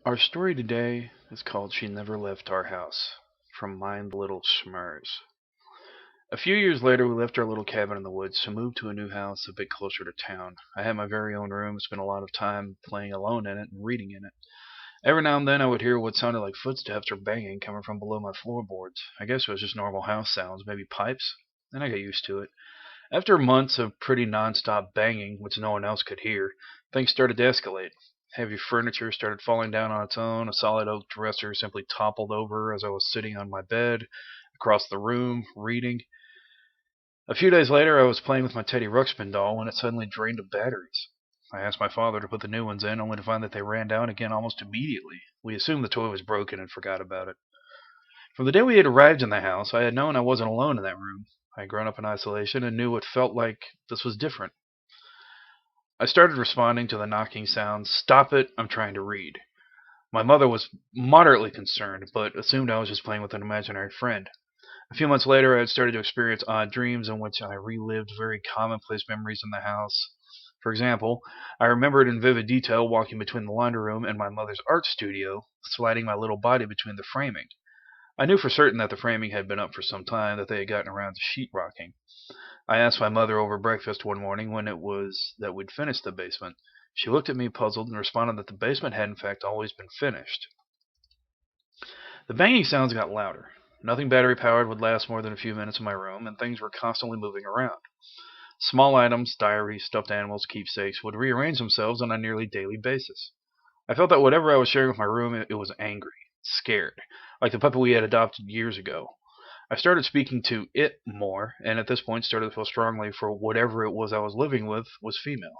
Our story today is called She Never Left Our House from Mind the Little Schmers. A few years later, we left our little cabin in the woods to move to a new house a bit closer to town. I had my very own room, spent a lot of time playing alone in it and reading in it. Every now and then, I would hear what sounded like footsteps or banging coming from below my floorboards. I guess it was just normal house sounds, maybe pipes, and I got used to it. After months of pretty non-stop banging, which no one else could hear, things started to escalate. Heavy furniture started falling down on its own. A solid oak dresser simply toppled over as I was sitting on my bed across the room, reading. A few days later, I was playing with my Teddy Ruxpin doll when it suddenly drained of batteries. I asked my father to put the new ones in, only to find that they ran down again almost immediately. We assumed the toy was broken and forgot about it. From the day we had arrived in the house, I had known I wasn't alone in that room. I had grown up in isolation and knew it felt like this was different. I started responding to the knocking sounds. Stop it, I'm trying to read. My mother was moderately concerned, but assumed I was just playing with an imaginary friend. A few months later, I had started to experience odd dreams in which I relived very commonplace memories in the house. For example, I remembered in vivid detail walking between the laundry room and my mother's art studio, sliding my little body between the framing. I knew for certain that the framing had been up for some time, that they had gotten around to sheetrocking. I asked my mother over breakfast one morning when it was that we'd finished the basement. She looked at me puzzled and responded that the basement had in fact always been finished. The banging sounds got louder. Nothing battery powered would last more than a few minutes in my room, and things were constantly moving around. Small items, diaries, stuffed animals, keepsakes, would rearrange themselves on a nearly daily basis. I felt that whatever I was sharing with my room, it was angry, scared, like the puppy we had adopted years ago. I started speaking to it more, and at this point started to feel strongly for whatever it was I was living with was female.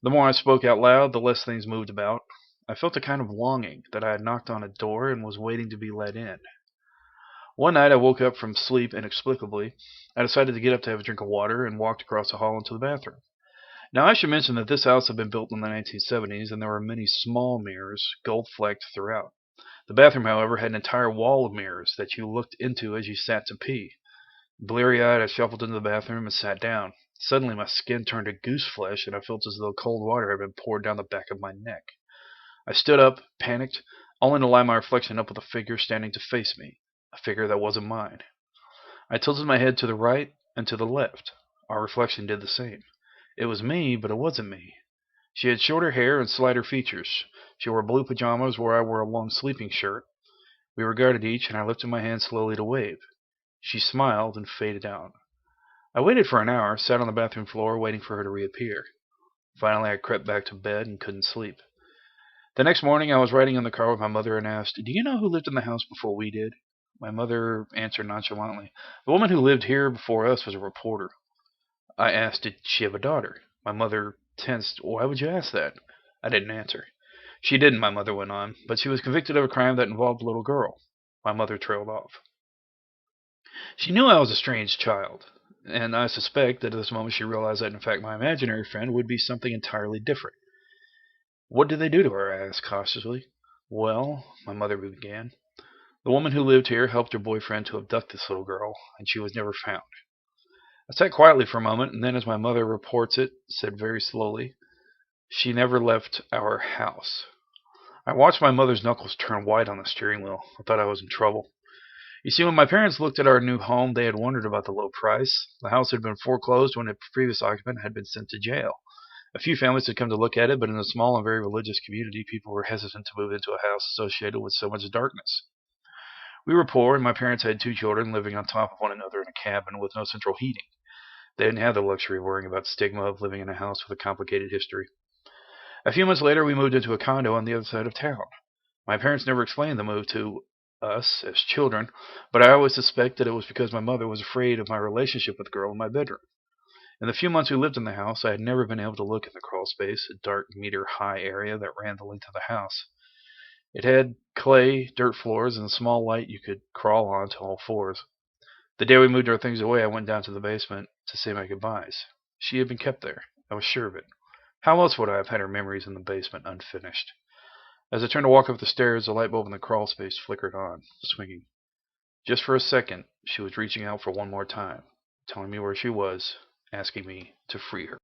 The more I spoke out loud, the less things moved about. I felt a kind of longing that I had knocked on a door and was waiting to be let in. One night I woke up from sleep inexplicably. I decided to get up to have a drink of water and walked across the hall into the bathroom. Now I should mention that this house had been built in the 1970s and there were many small mirrors, gold flecked throughout. The bathroom, however, had an entire wall of mirrors that you looked into as you sat to pee. Bleary-eyed, I shuffled into the bathroom and sat down. Suddenly my skin turned to goose flesh and I felt as though cold water had been poured down the back of my neck. I stood up, panicked, only to line my reflection up with a figure standing to face me, a figure that wasn't mine. I tilted my head to the right and to the left. Our reflection did the same. It was me, but it wasn't me. She had shorter hair and slighter features. She wore blue pajamas where I wore a long sleeping shirt. We regarded each, and I lifted my hand slowly to wave. She smiled and faded out. I waited for an hour, sat on the bathroom floor, waiting for her to reappear. Finally, I crept back to bed and couldn't sleep. The next morning, I was riding in the car with my mother and asked, "Do you know who lived in the house before we did?" My mother answered nonchalantly, "The woman who lived here before us was a reporter." I asked, "Did she have a daughter?" My mother tensed. "Why would you ask that?" I didn't answer. "She didn't," my mother went on, "but she was convicted of a crime that involved a little girl." My mother trailed off. She knew I was a strange child, and I suspect that at this moment she realized that in fact my imaginary friend would be something entirely different. "What did they do to her?" I asked cautiously. "Well," my mother began, "the woman who lived here helped her boyfriend to abduct this little girl, and she was never found." I sat quietly for a moment, and then, as my mother reports it, said very slowly, "She never left our house." I watched my mother's knuckles turn white on the steering wheel. I thought I was in trouble. You see, when my parents looked at our new home, they had wondered about the low price. The house had been foreclosed when its previous occupant had been sent to jail. A few families had come to look at it, but in a small and very religious community, people were hesitant to move into a house associated with so much darkness. We were poor, and my parents had two children living on top of one another in a cabin with no central heating. They didn't have the luxury of worrying about the stigma of living in a house with a complicated history. A few months later, we moved into a condo on the other side of town. My parents never explained the move to us as children, but I always suspect that it was because my mother was afraid of my relationship with the girl in my bedroom. In the few months we lived in the house, I had never been able to look in the crawl space, a dark meter-high area that ran the length of the house. It had clay, dirt floors, and a small light you could crawl on to all fours. The day we moved our things away, I went down to the basement to say my goodbyes. She had been kept there. I was sure of it. How else would I have had her memories in the basement unfinished? As I turned to walk up the stairs, the light bulb in the crawl space flickered on, swinging. Just for a second, she was reaching out for one more time, telling me where she was, asking me to free her.